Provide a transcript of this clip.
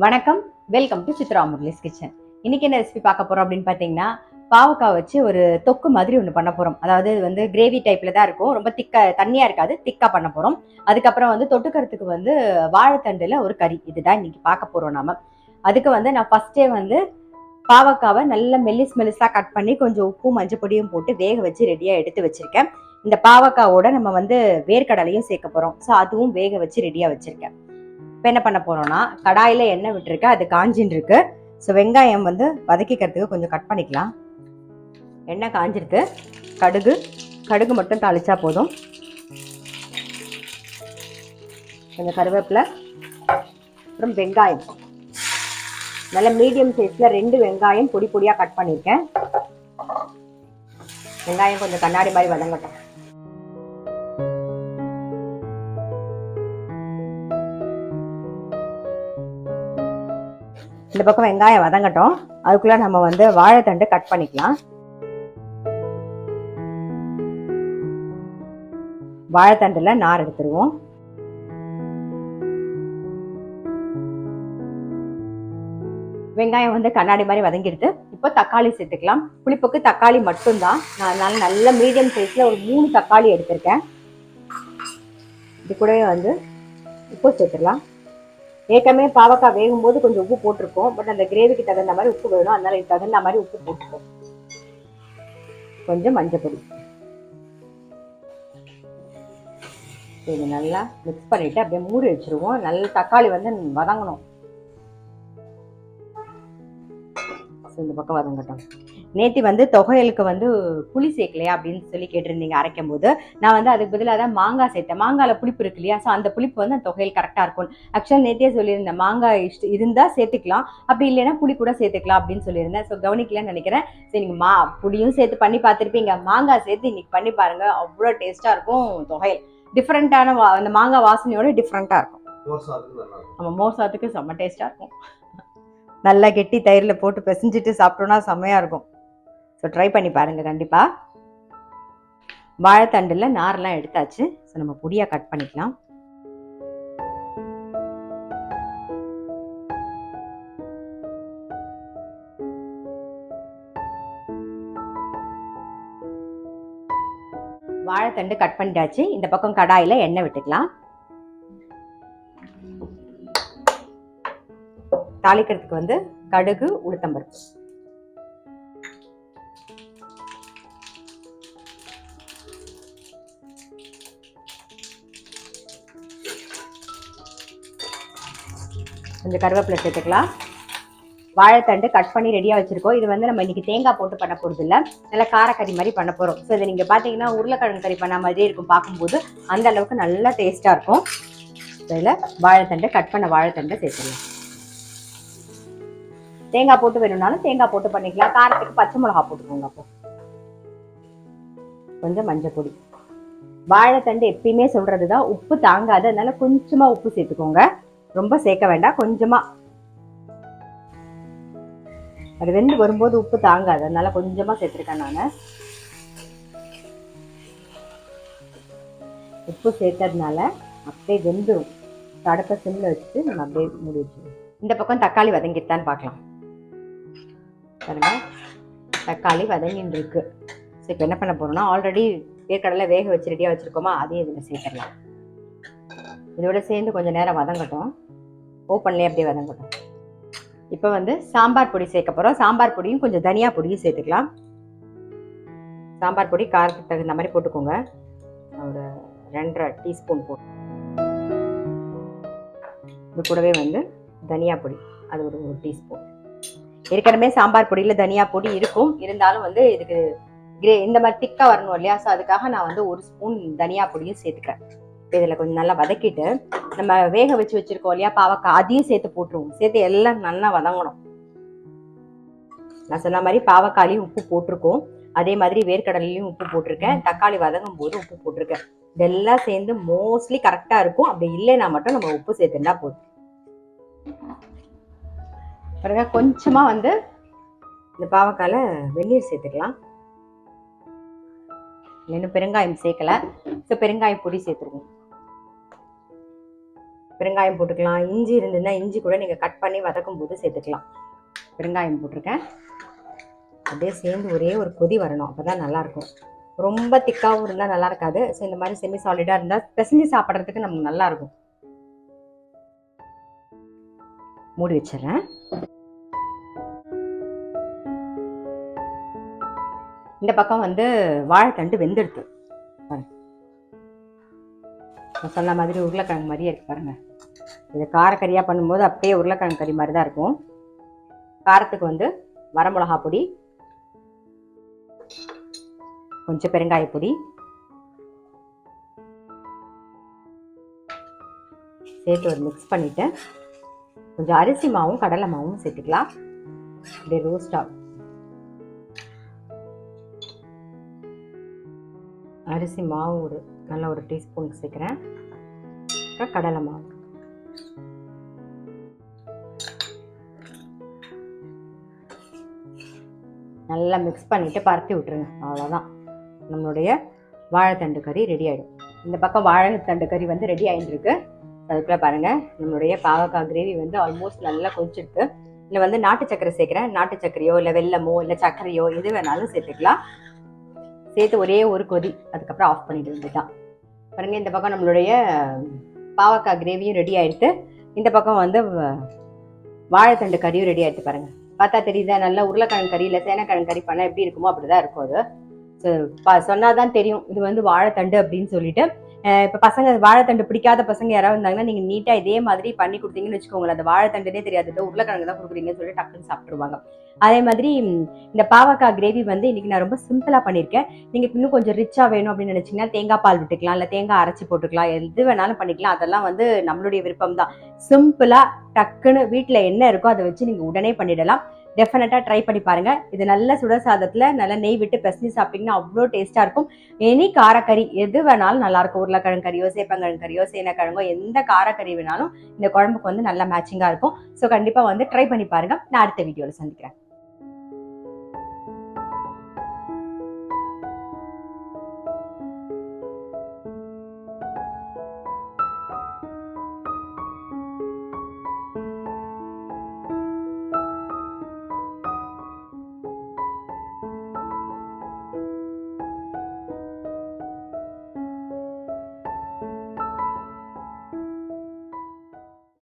வணக்கம், welcome to Chitra Murali's kitchen. இன்னைக்கு என்ன ரெசிபி பார்க்க போறோம் அப்படின்னு பார்த்தீங்கன்னா, பாவக்காய் வச்சு ஒரு தொக்கு மாதிரி ஒன்று பண்ண போறோம். அதாவது இது வந்து கிரேவி டைப்ல தான் இருக்கும், ரொம்ப தண்ணியா இருக்காது, திக்கா பண்ண போறோம். அதுக்கப்புறம் வந்து தொட்டுக்கிறதுக்கு வந்து வாழைத்தண்டுல ஒரு கறி, இதுதான் இன்னைக்கு பார்க்க போறோம் நாம. அதுக்கு வந்து நான் ஃபர்ஸ்டே வந்து பாவக்காவை நல்ல மெல்லிஸா கட் பண்ணி கொஞ்சம் உப்பும் மஞ்சள் பொடியும் போட்டு வேக வச்சு ரெடியா எடுத்து வச்சிருக்கேன். இந்த பாவக்காவோட நம்ம வந்து வேர்க்கடலையும் சேர்க்க போறோம். ஸோ அதுவும் வேக வச்சு ரெடியா வச்சிருக்கேன். இப்போ என்ன பண்ண போறோம்னா, கடாயில எண்ணெய் விட்டுருக்கு, அது காஞ்சின்னு இருக்கு. ஸோ வெங்காயம் வந்து வதக்கிக்கிறதுக்கு கொஞ்சம் கட் பண்ணிக்கலாம். எண்ணெய் காஞ்சிருக்கு. கடுகு மட்டும் தாளிச்சா போதும். கொஞ்சம் கருவேப்பிலை, அப்புறம் வெங்காயம் நல்ல மீடியம் சைஸ்ல 2 வெங்காயம் பொடி பொடியா கட் பண்ணியிருக்கேன். வெங்காயம் கொஞ்சம் கண்ணாடி மாதிரி வதங்கட்டும். இந்த பக்கம் வெங்காயம் வதங்கட்டும். அதுக்குள்ள நம்ம வந்து வாழைத்தண்டு கட் பண்ணிக்கலாம். வாழைத்தண்டுல நார் எடுத்துருவோம். வெங்காயம் வந்து கண்ணாடி மாதிரி வதங்கிடுது. இப்போ தக்காளி சேர்த்துக்கலாம். புளிப்புக்கு தக்காளி மட்டும்தான், நான் அதனால நல்ல மீடியம் சைஸ்ல ஒரு 3 தக்காளி எடுத்திருக்கேன். இது கூடவே வந்து உப்பு சேர்த்துக்கலாம். ஏற்கனவே பாவக்காய் வேகும் போது கொஞ்சம் உப்பு போட்டிருக்கோம், பட் அந்த கிரேவிக்கு தகுந்த மாதிரி உப்பு வேணும், அதனால இதுக்கு தகுந்த மாதிரி உப்பு போட்டுருக்கோம். கொஞ்சம் மஞ்சள் பொடி. இது நல்லா மிக்ஸ் பண்ணிட்டு அப்படியே மூடி வச்சிருவோம். நல்ல தக்காளி வந்து வதங்கணும். இந்த பக்கம் வதங்கட்டும். நேத்தி வந்து தொகையலுக்கு வந்து புளி சேர்க்கலையா அப்படின்னு சொல்லி கேட்டிருந்தீங்க அரைக்கும் போது. நான் வந்து அதுக்கு பதிலாக தான் மாங்காய் சேர்த்தேன். மாங்காயில புளிப்பு இருக்கு இல்லையா, ஸோ அந்த புளிப்பு வந்து அந்த தொகையல் கரெக்டாக இருக்கும். ஆக்சுவலாக நேத்தியே சொல்லியிருந்தேன், மாங்காய் இருந்தால் சேர்த்துக்கலாம், அப்படி இல்லைன்னா புளி கூட சேர்த்துக்கலாம் அப்படின்னு சொல்லியிருந்தேன். ஸோ கவனிக்கலன்னு நினைக்கிறேன். சரி, நீங்கள் புளியும் சேர்த்து பண்ணி பார்த்துருப்பீங்க, மாங்காய் சேர்த்து இன்னைக்கு பண்ணி பாருங்க, அவ்வளோ டேஸ்ட்டாக இருக்கும். தொகையல் டிஃப்ரெண்ட்டான அந்த மாங்காய் வாசனையோட டிஃப்ரெண்ட்டாக இருக்கும். நம்ம மோர் சாத்துக்கு செம்ம டேஸ்ட்டாக இருக்கும். நல்லா கெட்டி தயிரில் போட்டு பிசைஞ்சிட்டு சாப்பிட்டோன்னா செம்மையாக இருக்கும். ஸோ ட்ரை பண்ணி பாருங்கள் கண்டிப்பாக. வாழைத்தண்டில் நார்லாம் எடுத்தாச்சு. ஸோ நம்ம பொடியாக கட் பண்ணிக்கலாம். வாழைத்தண்டு கட் பண்ணிட்டாச்சு. இந்த பக்கம் கடாயில் எண்ணெய் விட்டுக்கலாம். தாளிக்கிறதுக்கு வந்து கடுகு, உளுத்தம்பருப்பு. கொஞ்சம் கருவேப்பிலை சேர்த்துக்கலாம். வாழைத்தண்டு கட் பண்ணி ரெடியாக வச்சுருக்கோம். இது வந்து நம்ம இன்னைக்கு தேங்காய் போட்டு பண்ண போகிறது இல்லை, நல்லா காரக்கறி மாதிரி பண்ண போகிறோம். ஸோ இதை நீங்கள் பார்த்தீங்கன்னா உருளைக்கிழங்கு கறி பண்ண மாதிரியே இருக்கும் பார்க்கும்போது, அந்த அளவுக்கு நல்லா டேஸ்ட்டாக இருக்கும். இதில் வாழைத்தண்டு, கட் பண்ண வாழைத்தண்டை சேர்த்துக்கலாம். தேங்காய் போட்டு வேணும்னாலும் தேங்காய் போட்டு பண்ணிக்கலாம். காரத்துக்கு பச்சை மிளகா போட்டுக்கோங்க. அப்போ கொஞ்சம் மஞ்சள் பொடி. வாழைத்தண்டு எப்பயுமே சொல்றதுதான், உப்பு தாங்காது, அதனால கொஞ்சமா உப்பு சேர்த்துக்கோங்க. ரொம்ப சேர்க்க வேண்டாம், கொஞ்சமா. அது வெந்து வரும்போது உப்பு தாங்காது, அதனால கொஞ்சமா சேர்த்துருக்கேன் நான். உப்பு சேர்த்ததுனால அப்படியே வெந்துடும். தடுப்பை சிம்ல வச்சுட்டு நம்ம அப்படியே மூடி வச்சிடுவோம். இந்த பக்கம் தக்காளி வதங்கிட்டான்னு பார்க்கலாம். பாருங்க, தக்காளி வதங்கின்னு இருக்கு. ஸோ இப்போ என்ன பண்ண போறோம்னா, ஆல்ரெடி வேர்க்கடலை வேக வச்சு ரெடியாக வச்சிருக்கோமா, அதையும் இதில் சேர்த்துடலாம். இதோட சேர்ந்து கொஞ்சம் நேரம் வதங்கட்டும். ஓப்பன்லேயே அப்படியே வதங்கட்டும். இப்போ வந்து சாம்பார் பொடி சேர்க்க போகிறோம். சாம்பார் பொடியும் கொஞ்சம் தனியா பொடியும் சேர்த்துக்கலாம். சாம்பார் பொடி காரத்துக்கு தகுந்த மாதிரி போட்டுக்கோங்க. ஒரு 2.5 டீஸ்பூன் போட்டு, இது கூடவே வந்து தனியா பொடி, அது ஒரு 1 டீஸ்பூன். ஏற்கனவே சாம்பார் பொடியில் தனியா பொடி இருக்கும், இருந்தாலும் வந்து இதுக்கு இந்த மாதிரி திக்கா வரணும் இல்லையா, ஸோ அதுக்காக நான் வந்து 1 ஸ்பூன் தனியா பொடியும் சேர்த்துக்கிறேன். இதில் கொஞ்சம் நல்லா வதக்கிட்டு நம்ம வேக வச்சு வச்சிருக்கோம் இல்லையா பாவக்காய், அதையும் சேர்த்து போட்டுருவோம். சேர்த்து எல்லாம் நல்லா வதங்கணும். நான் சொன்ன மாதிரி பாவக்காயிலையும் உப்பு போட்டிருக்கோம், அதே மாதிரி வேர்க்கடலையும் உப்பு போட்டிருக்கேன், தக்காளி வதங்கும் போது உப்பு போட்டிருக்கேன். இதெல்லாம் சேர்ந்து மோஸ்ட்லி கரெக்டாக இருக்கும். அப்படி இல்லைன்னா மட்டும் நம்ம உப்பு சேர்த்துட்டா போதும். பாருங்க, கொஞ்சமா வந்து இந்த பாவக்காயில வெந்நீர் சேர்த்துக்கலாம். இன்னும் பெருங்காயம் சேர்க்கல, ஸோ பெருங்காயம் பொடி சேர்த்துருவோம். பெருங்காயம் போட்டுக்கலாம். இஞ்சி இருந்ததுன்னா இஞ்சி கூட நீங்கள் கட் பண்ணி வதக்கும் போது சேர்த்துக்கலாம். பெருங்காயம் போட்டிருக்கேன். அப்படியே சேர்ந்து ஒரே ஒரு கொதி வரணும், அப்போ தான் நல்லாயிருக்கும். ரொம்ப திக்காகவும் இருந்தால் நல்லா இருக்காது. ஸோ இந்த மாதிரி செமி சாலிடாக இருந்தால் பிசைஞ்சு சாப்பிட்றதுக்கு நமக்கு நல்லாயிருக்கும். மூடி வச்சிடுறேன். இந்த பக்கம் வந்து வாழைத்தண்டு வெந்தெடுத்து பாருங்க. நான் சொன்ன மாதிரி உருளைக்கிழங்கு மாதிரியே இருக்கு பாருங்க. இது காரக்கறியாக பண்ணும்போது அப்படியே உருளைக்கிழங்கு கறி மாதிரி தான் இருக்கும். காரத்துக்கு வந்து வரமிளகா பொடி, கொஞ்சம் பெருங்காய பொடி சேர்த்து ஒரு மிக்ஸ் பண்ணிட்டு கொஞ்சம் அரிசி மாவும் கடலை மாவும் சேர்த்துக்கலாம். அப்படியே ரோஸ்ட் ஆகும். அரிசி மாவு ஒரு நல்ல ஒரு டீஸ்பூன் சேர்க்குறேன். அப்புறம் கடலை மாவு நல்லா மிக்ஸ் பண்ணிவிட்டு பரட்டி விட்டுருங்க. அவ்வளோதான், நம்மளுடைய வாழைத்தண்டு கறி ரெடி ஆகிடும். இந்த பக்கம் வாழைத்தண்டு கறி வந்து ரெடி ஆகிட்டுருக்கு. அதுக்குள்ளே பாருங்கள், நம்மளுடைய பாவக்காய் கிரேவி வந்து ஆல்மோஸ்ட் நல்லா கொதிச்சிருக்கு. இல்லை வந்து நாட்டு சக்கரை சேர்க்குறேன். நாட்டு சக்கரையோ இல்லை வெல்லமோ இல்லை சர்க்கரையோ எது வேணாலும் சேர்த்துக்கலாம். சேர்த்து ஒரே ஒரு கொதி, அதுக்கப்புறம் ஆஃப் பண்ணிட்டு வந்துட்டான் பாருங்கள். இந்த பக்கம் நம்மளுடைய பாவக்காய் கிரேவியும் ரெடி ஆகிடுது. இந்த பக்கம் வந்து வாழைத்தண்டு கறியும் ரெடி ஆகிடுது பாருங்கள். பார்த்தா தெரியுதா, நல்லா உருளைக்கிழங்கு கறி இல்லை சேனக்கிழங்கு கறி பண்ணால் எப்படி இருக்குமோ அப்படி தான் இருக்கும். அது சொன்னால் தான் தெரியும் இது வந்து வாழைத்தண்டு அப்படின்னு சொல்லிட்டு. இப்போ பசங்க வாழைத்தண்டு பிடிக்காத பசங்க யாராவது இருந்தாங்கன்னா நீங்கள் நீட்டாக இதே மாதிரி பண்ணி கொடுத்தீங்கன்னு வச்சுக்கோங்களேன், அந்த வாழைத்தண்டுனே தெரியாது, உருளைக்கிழங்கு தான் கொடுக்குறீங்கன்னு சொல்லிட்டு டக்குன்னு சாப்பிட்ருவாங்க. அதே மாதிரி இந்த பாவக்காய் கிரேவி வந்து இன்னைக்கு நான் ரொம்ப சிம்பிளாக பண்ணியிருக்கேன். நீங்கள் இன்னும் கொஞ்சம் ரிச்சாக வேணும் அப்படின்னு நினச்சிங்கன்னா தேங்காய் பால் விட்டுக்கலாம், இல்லை தேங்காய் அரைச்சி போட்டுக்கலாம், எது வேணாலும் பண்ணிக்கலாம். அதெல்லாம் வந்து நம்மளுடைய விருப்பம் தான். சிம்பிளாக டக்குன்னு வீட்டில் என்ன இருக்கோ அதை வச்சு நீங்கள் உடனே பண்ணிடலாம். டெஃபினட்டாக ட்ரை பண்ணி பாருங்கள். இது நல்ல சுட சாதத்தில் நல்லா நெய் விட்டு பிசைஞ்சு சாப்பிட்டிங்கன்னா அவ்வளோ டேஸ்ட்டாக இருக்கும். எனி காரக்கறி எது வேணாலும் நல்லாயிருக்கும். உருளைக்கிழங்கு கறியோ சேப்பங்கிழங்கு கறியோ சேனக்கிழங்கோ எந்த காரக்கறி வேணாலும் இந்த குழம்புக்கு வந்து நல்லா மேட்சிங்காக இருக்கும். ஸோ கண்டிப்பாக வந்து ட்ரை பண்ணி பாருங்கள். நான் அடுத்த வீடியோவில் சந்திக்கிறேன்.